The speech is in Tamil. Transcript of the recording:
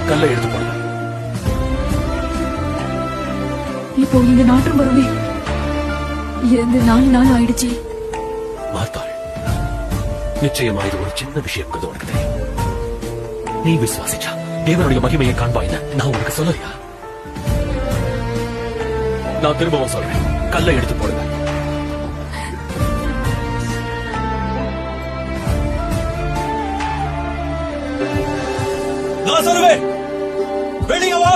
கல்லை எடுத்து போடுங்க. இப்போ இங்க நாட்டம் வருமே இருந்து 4 நாள் ஆயிடுச்சு. மார்த்தாள், நிச்சயமா இது ஒரு சின்ன விஷயம் உனக்கு தெரியும். நீ விசுவாசிச்சா தேவனுடைய மகிமையை காண்பாயின்னு நான் உனக்கு சொல்லலையா? நான் திரும்பவும் சொல்றேன், கல்லை எடுத்து போடுங்க. நான் சொல்லுவேன், வெளியே வா.